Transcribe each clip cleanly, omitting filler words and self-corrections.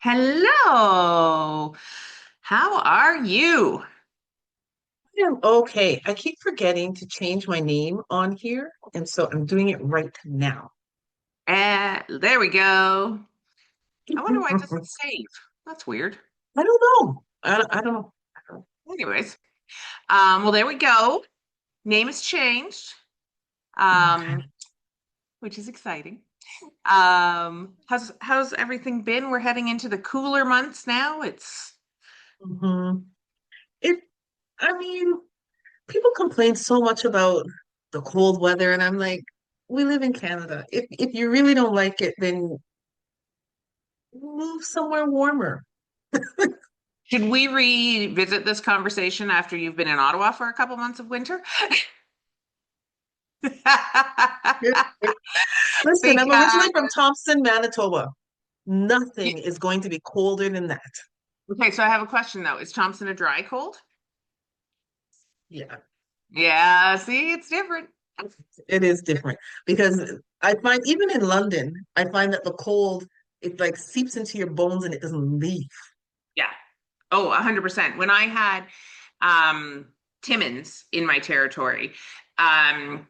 Hello. How are you? I'm okay. I keep forgetting to change my name on here, and so I'm doing it right now. There we go. I wonder why it I doesn't save. That's weird. don't know. I don't know. I don't know. Anyways, well, there we go. Name is changed, Okay. um, which is exciting. How's everything been? We're heading into the cooler months now. It's hmm It, I mean, people complain so much about the cold weather, and I'm like, we live in Canada. If you really don't like it, then move somewhere warmer. Should we revisit this conversation after you've been in Ottawa for a couple months of winter? Listen, I'm Because originally from Thompson, Manitoba. Nothing is going to be colder than that. okay, so I have a question though. Is Thompson a dry cold? Yeah. Yeah, see, it's different. It is different because I find even in London, I find that the cold, it like seeps into your bones and it doesn't leave. Yeah. Oh, 100%. When I had Timmins in my territory, um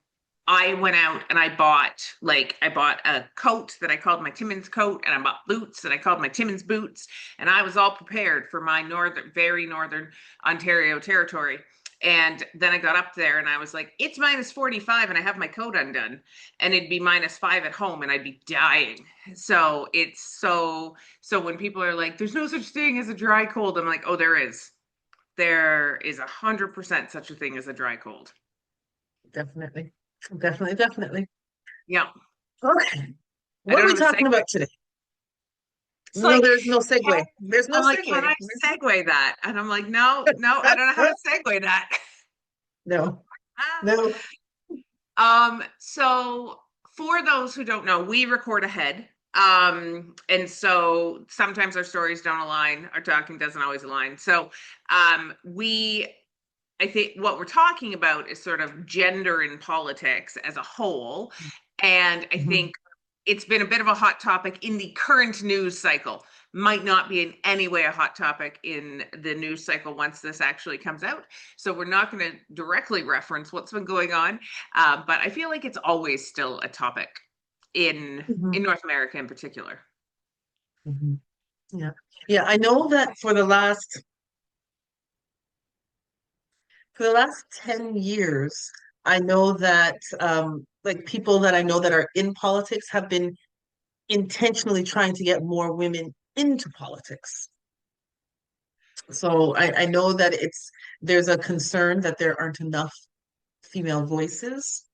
I went out and I bought a coat that I called my Timmins coat, and I bought boots that I called my Timmins boots, and I was all prepared for my very northern Ontario territory. And then I got up there and I was like, it's minus 45 and I have my coat undone, and it'd be -5 at home and I'd be dying. So so when people are like, there's no such thing as a dry cold, I'm like, oh, there is. There is 100% such a thing as a dry cold. Definitely. Definitely, definitely. Yeah. Okay. I What are don't we have a talking segue. about today? It's No, like, there's no segue. There's no I'm like, can segue. I segue that? And I'm like, no, no, I don't know how to segue that. No, no. So for those who don't know, we record ahead. And so sometimes our stories don't align, our talking doesn't always align. So we I think what we're talking about is sort of gender in politics as a whole. And I Mhm. think it's been a bit of a hot topic in the current news cycle. Might not be in any way a hot topic in the news cycle once this actually comes out. So we're not going to directly reference what's been going on, but I feel like it's always still a topic Mhm. in North America in particular. Mhm. Yeah. Yeah, I know that for the last 10 years, I know that like people that I know that are in politics have been intentionally trying to get more women into politics. So I know that there's a concern that there aren't enough female voices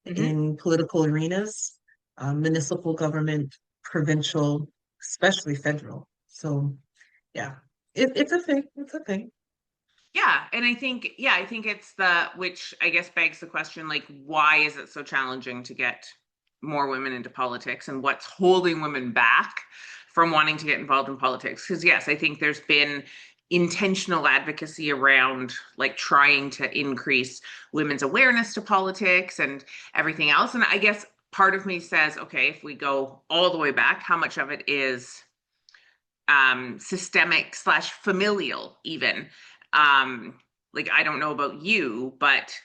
Mhm. in political arenas, municipal government, provincial, especially federal. So yeah, it's a thing. It's a thing. Yeah, and I think it's which I guess begs the question, like, why is it so challenging to get more women into politics, and what's holding women back from wanting to get involved in politics? Because yes, I think there's been intentional advocacy around like trying to increase women's awareness to politics and everything else. And I guess part of me says, okay, if we go all the way back, how much of it is systemic slash familial even. um like, I don't know about you, but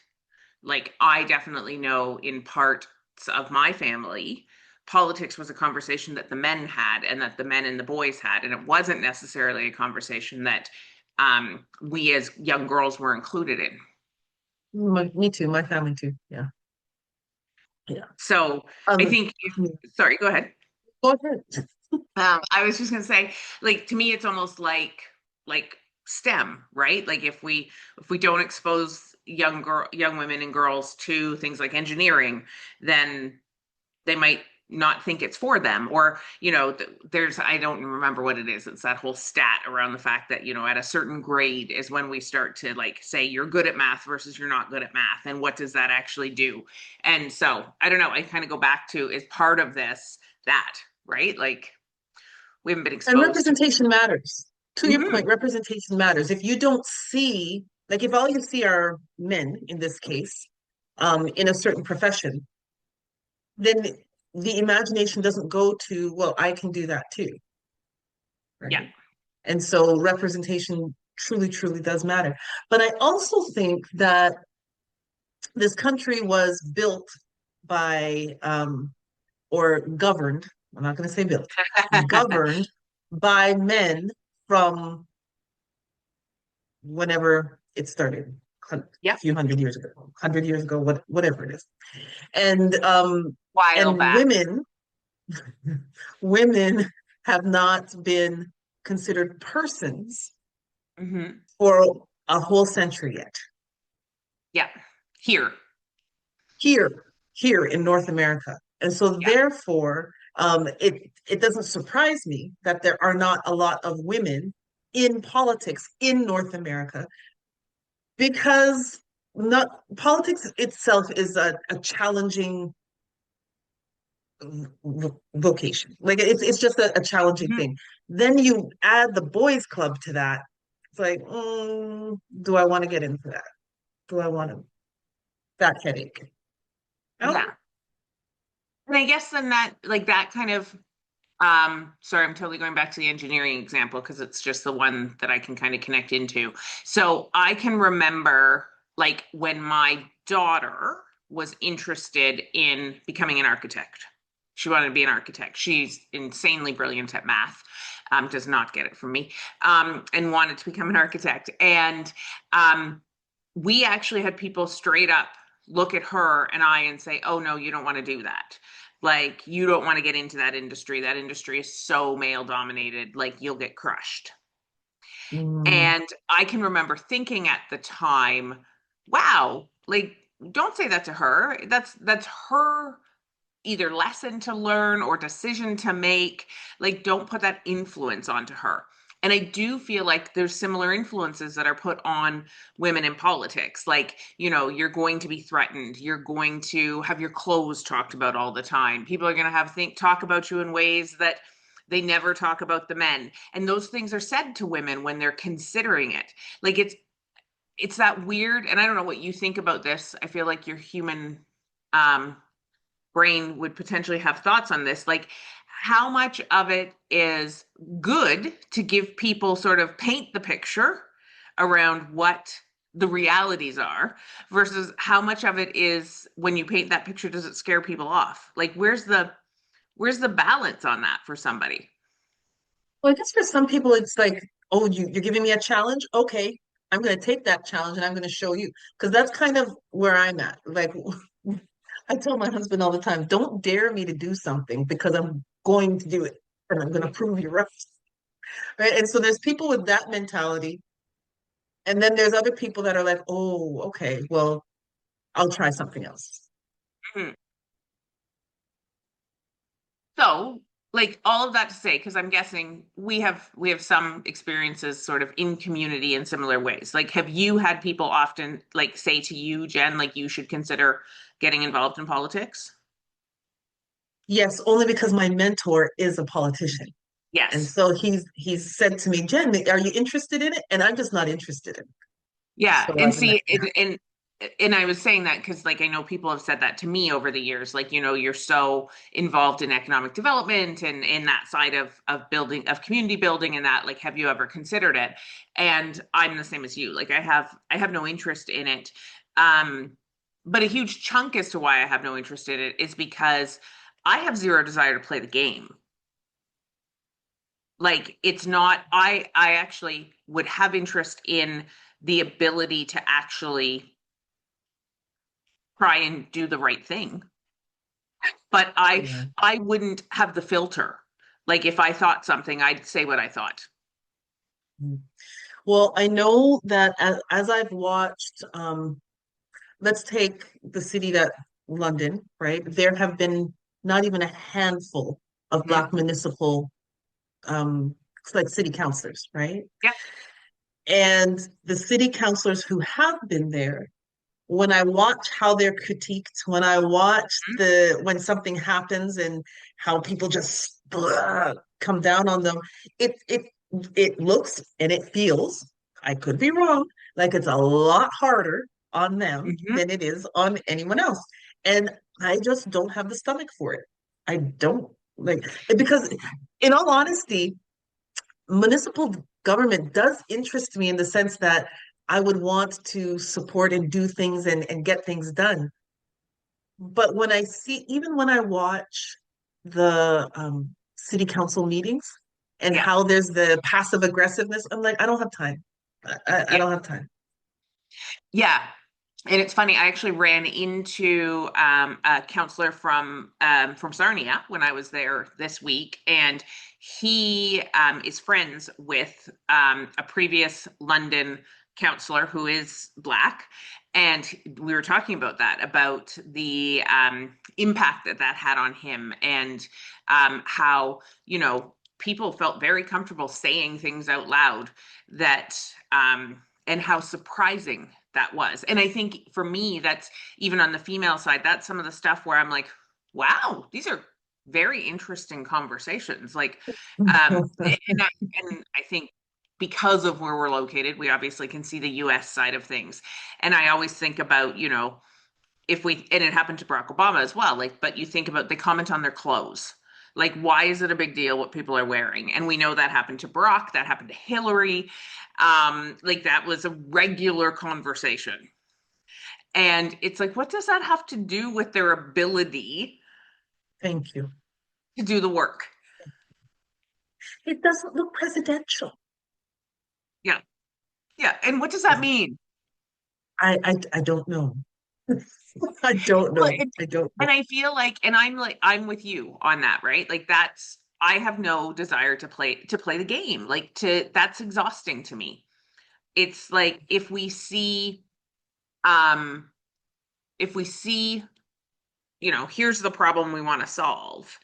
like, I definitely know in parts of my family, politics was a conversation that the men had and that the men and the boys had, and it wasn't necessarily a conversation that we as young girls were included in. Me too. My family too. Yeah. Yeah. So I Um, think sorry, go ahead. Go ahead. I was just gonna say, like, to me, it's almost like STEM, right? Like, if we don't expose young women and girls to things like engineering, then they might not think it's for them. Or there's, I don't remember what it is. It's that whole stat around the fact that at a certain grade is when we start to like say you're good at math versus you're not good at math, and what does that actually do? And so I don't know. I kind of go back to, is part of this that, right? Like, we haven't been And exposed to. representation matters. To your Mhm. point, representation matters. If you don't see, like if all you see are men in this case, in a certain profession, then the imagination doesn't go to, well, I can do that too. Yeah. right? And so representation truly, truly does matter. But I also think that this country was built by or governed, I'm not going to say built, governed by men from whenever it started, a Yep. few hundred years ago, whatever it is. And While and back. women have not been considered persons Hmm. for a whole century yet. Yeah. Here. Here in North America. And so Yeah. therefore, it doesn't surprise me that there are not a lot of women in politics in North America because not politics itself is a challenging vocation. Like it's just a challenging Mhm. thing. Then you add the boys club to that. It's like, do I want to get into that? Do I want to that headache? Oh, Yeah. And I guess then that like that kind of sorry, I'm totally going back to the engineering example because it's just the one that I can kind of connect into. So I can remember like when my daughter was interested in becoming an architect. She wanted to be an architect. She's insanely brilliant at math, does not get it from me, and wanted to become an architect. And um, we actually had people straight up look at her and I and say, "Oh no, you don't want to do that. Like you don't want to get into that industry. That industry is so male dominated. Like you'll get crushed." mm, And I can remember thinking at the time, "Wow, like don't say that to her. That's her either lesson to learn or decision to make. Like don't put that influence onto her." And I do feel like there's similar influences that are put on women in politics. Like, you're going to be threatened, you're going to have your clothes talked about all the time, people are going to have talk about you in ways that they never talk about the men, and those things are said to women when they're considering it. Like it's that weird, and I don't know what you think about this. I feel like your human um brain would potentially have thoughts on this. Like, how much of it is good to give people sort of paint the picture around what the realities are versus how much of it is when you paint that picture, does it scare people off? Like, where's the balance on that for somebody? well, I guess for some people, it's like, oh, you're giving me a challenge? Okay, I'm going to take that challenge and I'm going to show you. Because that's kind of where I'm at. Like, I tell my husband all the time, don't dare me to do something because I'm going to do it and I'm going to prove you right. Right. And so there's people with that mentality. And then there's other people that are like, oh, okay, well, I'll try something else. Mhm. So, like all of that to say, because I'm guessing we have some experiences sort of in community in similar ways. Like, have you had people often like say to you, Jen, like you should consider getting involved in politics? Yes, only because my mentor is a politician. And Yes. so he's said to me, Jen, are you interested in it? And I'm just not interested in it. Yeah, So and I'm like, see, and I was saying that because like I know people have said that to me over the years. Like, you're so involved in economic development and in that side of building of community building and that, like, have you ever considered it? And I'm the same as you. Like, I have no interest in it. Um, but a huge chunk as to why I have no interest in it is because I have zero desire to play the game. Like, it's not, I actually would have interest in the ability to actually try and do the right thing, but i yeah. i wouldn't have the filter. Like, if I thought something, I'd say what I thought. Well, I know that as I've watched, let's take the city that London, right? There have been not even a handful of Mhm. Black municipal, um, like city councilors, right? Yeah. And the city councilors who have been there, when I watch how they're critiqued, when I watch Mhm. when something happens and how people just come down on them, it looks and it feels, I could be wrong, like it's a lot harder on them Mhm. than it is on anyone else. And I just don't have the stomach for it. I don't like because in all honesty, municipal government does interest me in the sense that I would want to support and do things and get things done. But when I see, even when I watch the city council meetings and Yeah. how there's the passive aggressiveness, I'm like, I don't have time. I Yeah. don't have time. Yeah. And it's funny, I actually ran into a counselor from Sarnia when I was there this week, and he is friends with a previous London counselor who is Black, and we were talking about that, about the impact that that had on him, and how people felt very comfortable saying things out loud that and how surprising that was. And I think for me, that's even on the female side, that's some of the stuff where I'm like, wow, these are very interesting conversations. Like, and I think because of where we're located, we obviously can see the US side of things. And I always think about, if we, and it happened to Barack Obama as well, like, but you think about, they comment on their clothes. Like, why is it a big deal what people are wearing? And we know that happened to Barack, that happened to Hillary. Like, that was a regular conversation. And it's like, what does that have to do with their ability Thank you. to do the work? It doesn't look presidential. Yeah. Yeah. And what does that mean? I don't know. I don't Well, know. I don't know. and I feel like, and I'm with you on that, right? Like, I have no desire to play the game. Like, that's exhausting to me. It's like, um if we see, here's the problem we want to solve.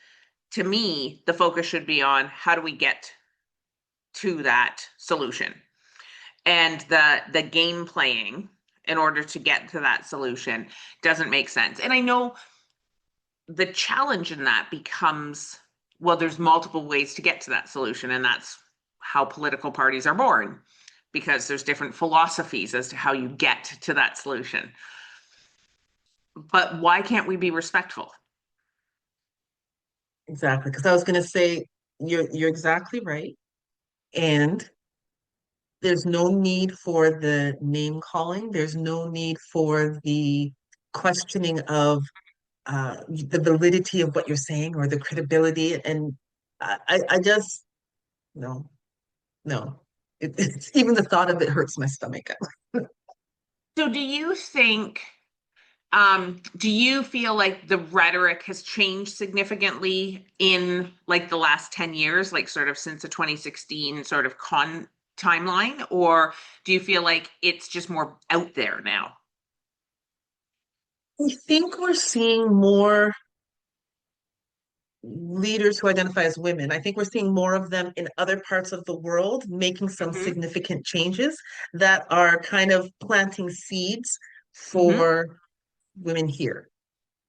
To me, the focus should be on how do we get to that solution, and the game playing in order to get to that solution doesn't make sense. And I know the challenge in that becomes, well, there's multiple ways to get to that solution, and that's how political parties are born, because there's different philosophies as to how you get to that solution. But why can't we be respectful? Exactly. Because I was going to say, you're exactly right. And there's no need for the name calling. There's no need for the questioning of the validity of what you're saying or the credibility. And I just, no, no. It's even the thought of it hurts my stomach. So do you feel like the rhetoric has changed significantly in like the last 10 years, like sort of since the 2016 sort of timeline, or do you feel like it's just more out there now? I think we're seeing more leaders who identify as women. I think we're seeing more of them in other parts of the world making some Hmm. significant changes that are kind of planting seeds Hmm. for women here,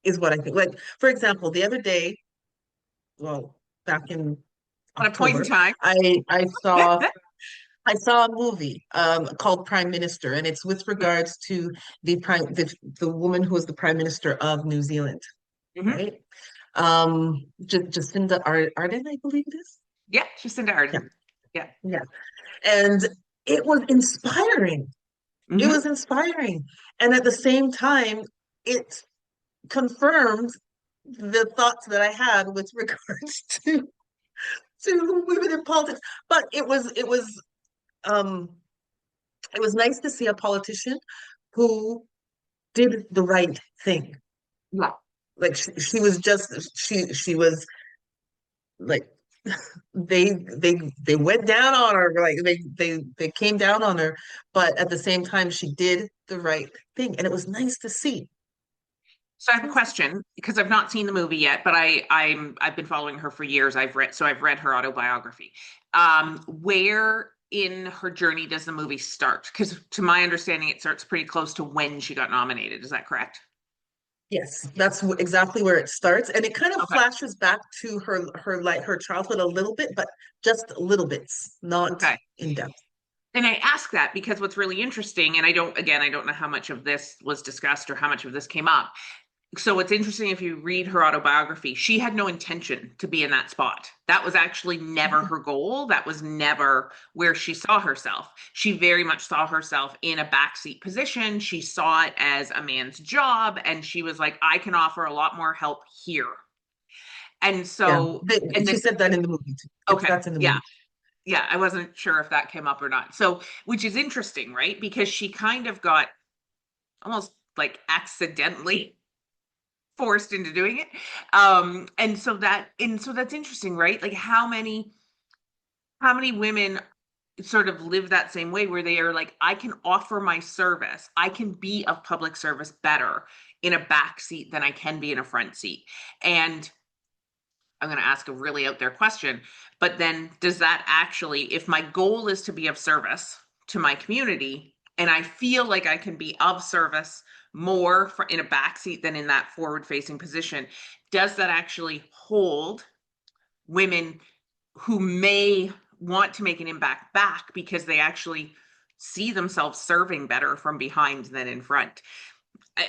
is what I think. Like, for example, the other day, well, back in At a point in October, time. I saw a movie called Prime Minister, and it's with regards to the woman who was the Prime Minister of New Zealand, Hmm. right? Jacinda Ardern, I believe it is. Yeah, Jacinda Yeah, Ardern. Yeah. yeah. And it was inspiring. It Hmm. was inspiring. And at the same time, it confirmed the thoughts that I had with regards to women in politics. But um it was nice to see a politician who did the right thing. Yeah. Like she was like they went down on her, like they came down on her, but at the same time she did the right thing, and it was nice to see. So I have a question because I've not seen the movie yet, but I've been following her for years. I've read her autobiography. Where in her journey does the movie start? Because to my understanding, it starts pretty close to when she got nominated. Is that correct? Yes, that's exactly where it starts, and it kind of Okay. flashes back to her childhood a little bit, but just little bits, not Okay. in depth. And I ask that because what's really interesting, and I don't know how much of this was discussed or how much of this came up. so it's interesting if you read her autobiography, she had no intention to be in that spot. That was actually never her goal. That was never where she saw herself. She very much saw herself in a backseat position. She saw it as a man's job, and she was like, I can offer a lot more help here. And Yeah. so, and She then, said that in the movie too. It's okay, that's in the yeah, movie. yeah, I wasn't sure if that came up or not. So, which is interesting, right? Because she kind of got almost like accidentally forced into doing it. And so that's interesting, right? Like how many women sort of live that same way where they are like, I can offer my service, I can be of public service better in a back seat than I can be in a front seat. And I'm going to ask a really out there question, but then does that actually, if my goal is to be of service to my community, and I feel like I can be of service more in a backseat than in that forward facing position, does that actually hold women who may want to make an impact back because they actually see themselves serving better from behind than in front?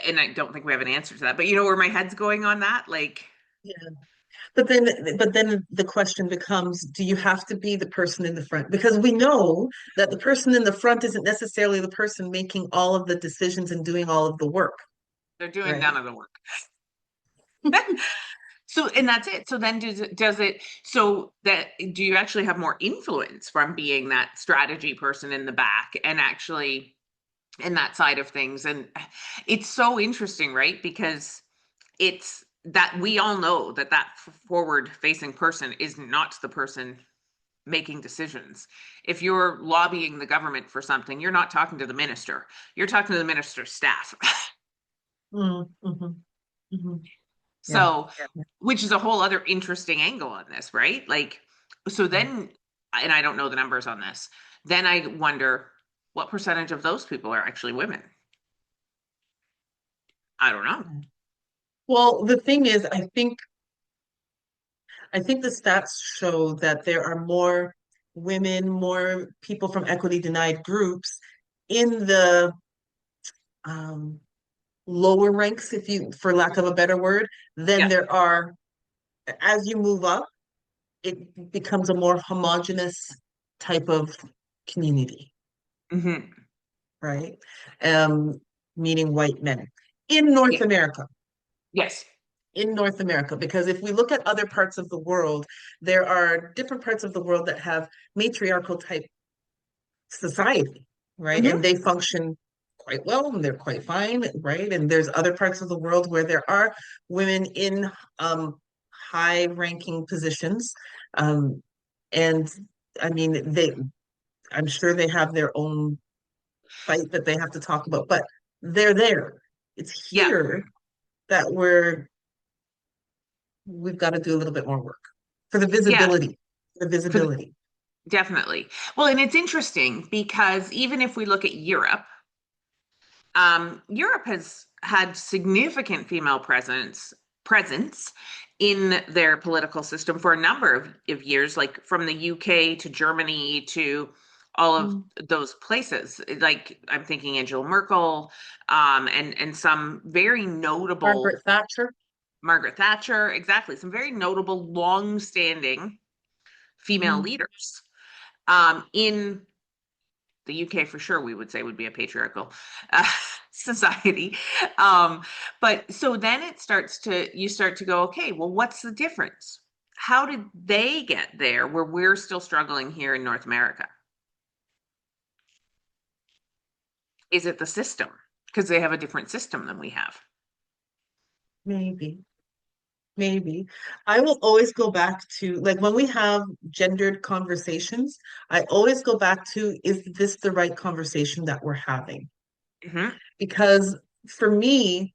And I don't think we have an answer to that, but you know where my head's going on that? Like, Yeah. But then the question becomes, do you have to be the person in the front? Because we know that the person in the front isn't necessarily the person making all of the decisions and doing all of the work, they're doing right? none of the work. So, and that's it. So then does it, so that, do you actually have more influence from being that strategy person in the back and actually in that side of things? And it's so interesting, right? Because it's that we all know that forward facing person is not the person making decisions. If you're lobbying the government for something, you're not talking to the minister, you're talking to the minister's staff. Mm, mhm, mhm. Yeah. So, which is a whole other interesting angle on this, right? Like, so then, and I don't know the numbers on this, then I wonder what percentage of those people are actually women? I don't know. Yeah. Well, the thing is, I think the stats show that there are more women, more people from equity denied groups in the um, lower ranks, if you, for lack of a better word, than Yeah. there are as you move up, it becomes a more homogenous type of community, Hmm. right? Um, Meaning white men in North Yeah. America. Yes. In North America, because if we look at other parts of the world, there are different parts of the world that have matriarchal type society, right? And Hmm. they function quite well and they're quite fine, right? And there's other parts of the world where there are women in high ranking positions. Um, and I mean, I'm sure they have their own fight that they have to talk about, but they're there. It's Yeah. here that we've got to do a little bit more work for the Yeah. visibility, the For the, visibility. definitely. Well, and it's interesting because even if we look at Europe, Europe has had significant female presence in their political system for a number of years, like from the UK to Germany to all of Mm. those places. Like I'm thinking Angela Merkel, and some very notable Margaret Thatcher. Margaret Thatcher, exactly, some very notable long-standing female Mm. leaders in the UK for sure we would say would be a patriarchal society. Um, but so then you start to go, okay, well, what's the difference? How did they get there where we're still struggling here in North America? Is it the system? Because they have a different system than we have. Maybe. Maybe. I will always go back to, like, when we have gendered conversations, I always go back to, is this the right conversation that we're having? Hmm. Because for me,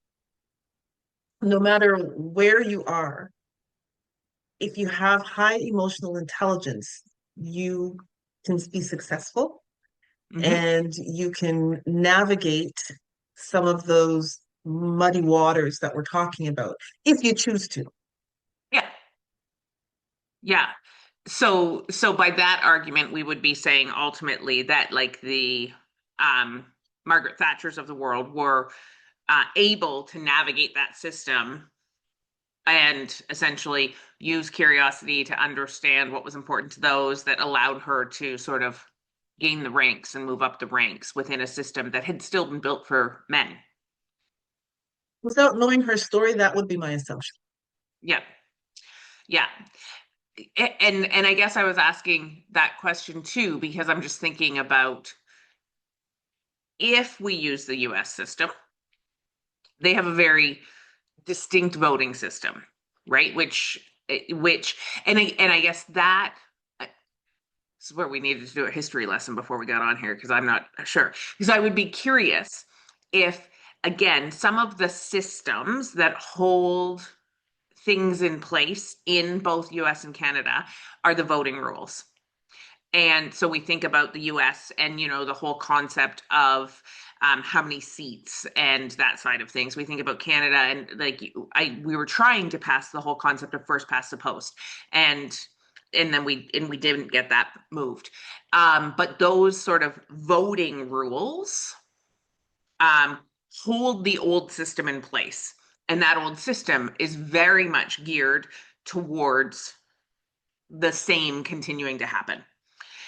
no matter where you are, if you have high emotional intelligence, you can be successful Hmm. and you can navigate some of those muddy waters that we're talking about if you choose to. Yeah. Yeah. So by that argument, we would be saying ultimately that like the um Margaret Thatchers of the world were able to navigate that system and essentially use curiosity to understand what was important to those, that allowed her to sort of gain the ranks and move up the ranks within a system that had still been built for men. Without knowing her story, that would be my assumption. Yeah. Yeah. And I guess I was asking that question too, because I'm just thinking about, if we use the US system, they have a very distinct voting system, right? And I guess that this is where we needed to do a history lesson before we got on here, because I'm not sure. Because I would be curious if, again, some of the systems that hold things in place in both US and Canada are the voting rules. And so we think about the US and, the whole concept of how many seats and that side of things. We think about Canada, and we were trying to pass the whole concept of first past the post. And then we didn't get that moved. But those sort of voting rules hold the old system in place. And that old system is very much geared towards the same continuing to happen.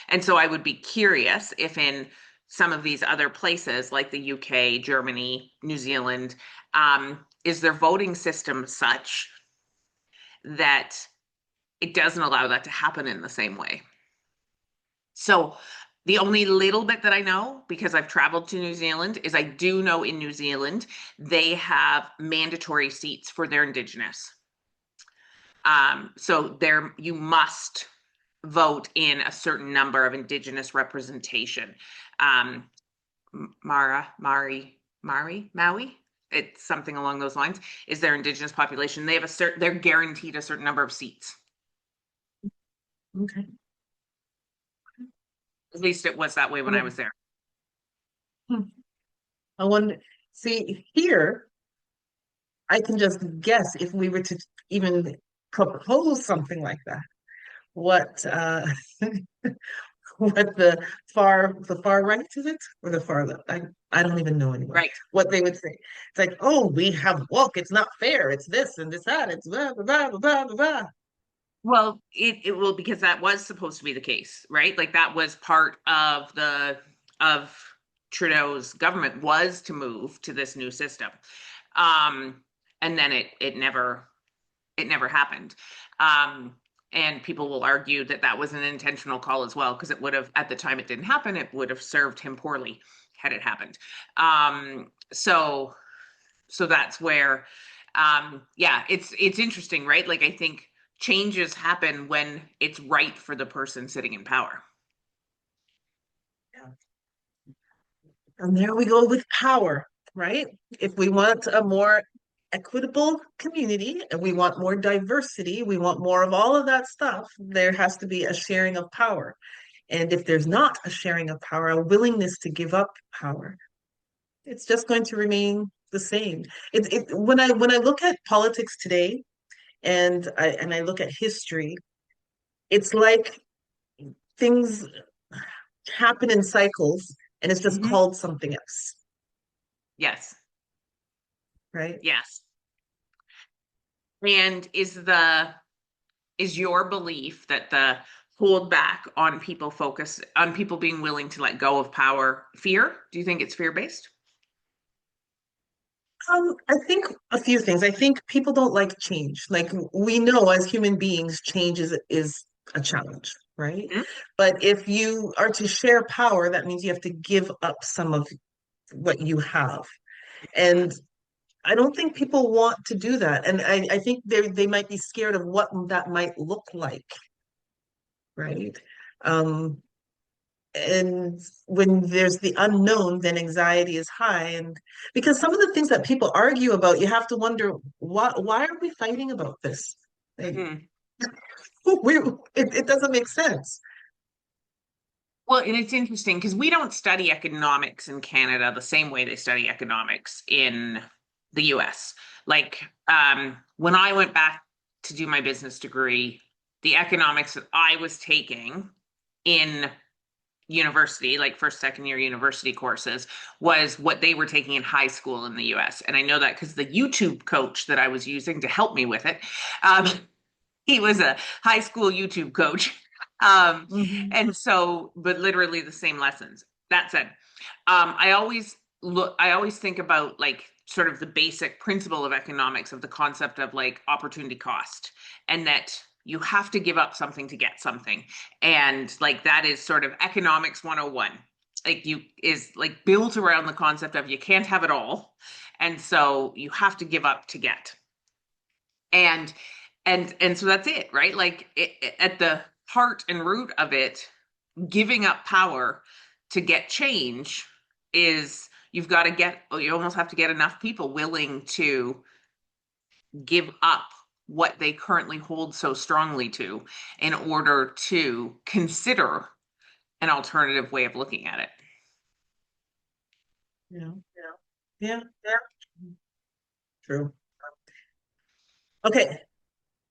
And so I would be curious if in some of these other places like the UK, Germany, New Zealand, is their voting system such that it doesn't allow that to happen in the same way. So the only little bit that I know, because I've traveled to New Zealand, is I do know in New Zealand, they have mandatory seats for their Indigenous. So you must vote in a certain number of Indigenous representation. Maui, it's something along those lines, is their Indigenous population. They have they're guaranteed a certain number of seats. Okay. At least it was that way when I was there. I wonder, see, here, I can just guess if we were to even propose something like that, what what the far right is it, or the far left? I don't even know anymore Right. what they would say. It's like, oh, we have woke, it's not fair, it's this and this that, it's blah blah blah blah blah blah. Well, it will, because that was supposed to be the case, right? Like that was part of of Trudeau's government, was to move to this new system. And then it never happened. And people will argue that that was an intentional call as well, because it would have, at the time it didn't happen, it would have served him poorly had it happened. So that's where, yeah, it's interesting, right? Like I think changes happen when it's right for the person sitting in power. Yeah. And there we go with power, right? If we want a more equitable community and we want more diversity, we want more of all of that stuff, there has to be a sharing of power. And if there's not a sharing of power, a willingness to give up power, it's just going to remain the same. When I look at politics today, and I look at history, it's like things happen in cycles, and it's just Mhm. called something else, Yes. right? Yes. And is your belief that the hold back on people being willing to let go of power fear? Do you think it's fear based? I think a few things. I think people don't like change. Like we know as human beings, change is a challenge, right? Mhm. But if you are to share power, that means you have to give up some of what you have. And I don't think people want to do that. And I think they might be scared of what that might look like, right? Um, and when there's the unknown, then anxiety is high. And because some of the things that people argue about, you have to wonder, why are we fighting about this? Like, Mhm. it doesn't make sense. Well, and it's interesting because we don't study economics in Canada the same way they study economics in the US. Like, when I went back to do my business degree, the economics that I was taking in university, like first, second year university courses, was what they were taking in high school in the US. And I know that because the YouTube coach that I was using to help me with it, um, he was a high school YouTube coach. Um, Hmm. and so, but literally the same lessons. That said, I always think about like sort of the basic principle of economics of the concept of like opportunity cost, and that you have to give up something to get something. And like that is sort of economics 101. Like you is like built around the concept of you can't have it all. And so you have to give up to get. And and so that's it, right? Like at the heart and root of it, giving up power to get change is you almost have to get enough people willing to give up what they currently hold so strongly to in order to consider an alternative way of looking at it. Yeah. Yeah. Yeah. True. Okay,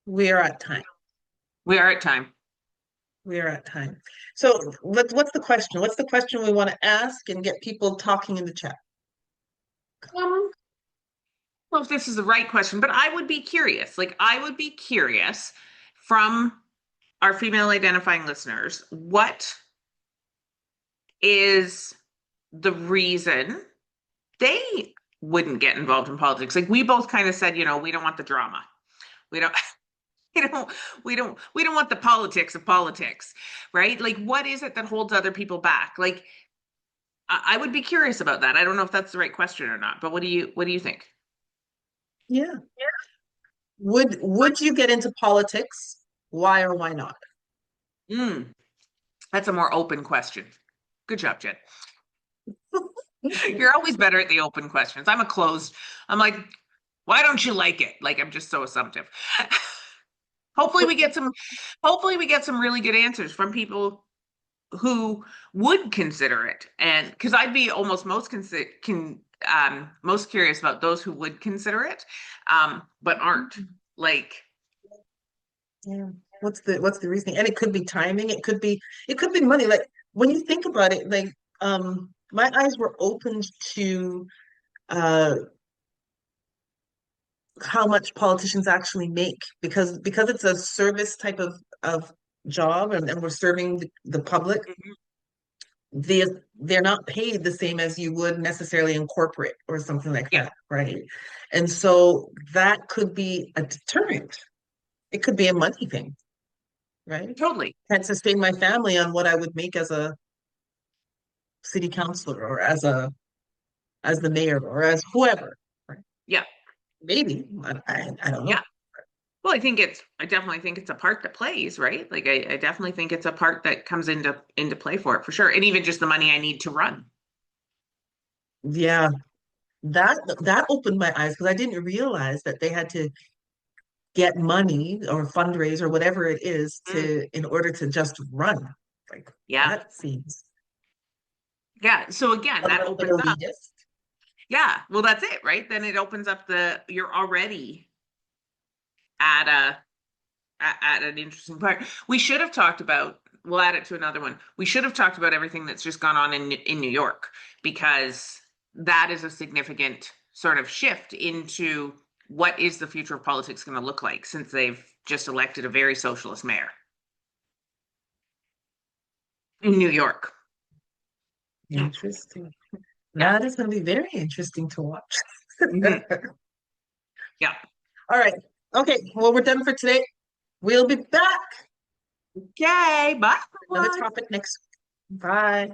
we are at time. We are at time. We are at time. So what's the question? What's the question we want to ask and get people talking in the chat? Um, well, if this is the right question, but I would be curious. Like, I would be curious from our female identifying listeners, what is the reason they wouldn't get involved in politics? Like, we both kind of said, we don't want the drama. We don't, you know, we don't want the politics of politics, right? Like, what is it that holds other people back? Like, I would be curious about that. I don't know if that's the right question or not, but what do you think? Yeah. Would you get into politics? Why or why not? Mm, that's a more open question. Good job, Jen. You're always better at the open questions. I'm like, why don't you like it? Like, I'm just so assumptive. hopefully we get some, hopefully we get some really good answers from people who would consider it. And because I'd be almost most curious about those who would consider it, but aren't. Like, Yeah. What's the reasoning? And it could be timing, it could be money. Like when you think about it, like my eyes were opened to uh how much politicians actually make because it's a service type of job and we're serving the public. mhm, They're not paid the same as you would necessarily in corporate or something like yeah, that, right? And so that could be a deterrent. It could be a money thing, right? totally. Can't sustain my family on what I would make as a city councilor or as the mayor or as whoever, right? Yeah, Maybe. I don't yeah. know. Well, I definitely think it's a part that plays, right? Like, I definitely think it's a part that comes into play for it for sure. And even just the money I need to run. Yeah, that opened my eyes because I didn't realize that they had to get money or fundraise or whatever it is Mm, to in order to just run. Like yeah. that seems Yeah. So again, a that little bit opens up. elitist. Yeah. Well, that's it, right? Then it opens up you're already at at an interesting part. We should have talked about, we'll add it to another one. We should have talked about everything that's just gone on in New York, because that is a significant sort of shift into what is the future of politics going to look like, since they've just elected a very socialist mayor in New York. Yeah. Interesting. Yeah. That is going to be very interesting to watch. Mhm. Yeah. All right. Okay. Well, we're done for today. We'll be back. Okay. Bye, Another everyone. topic next week. Bye.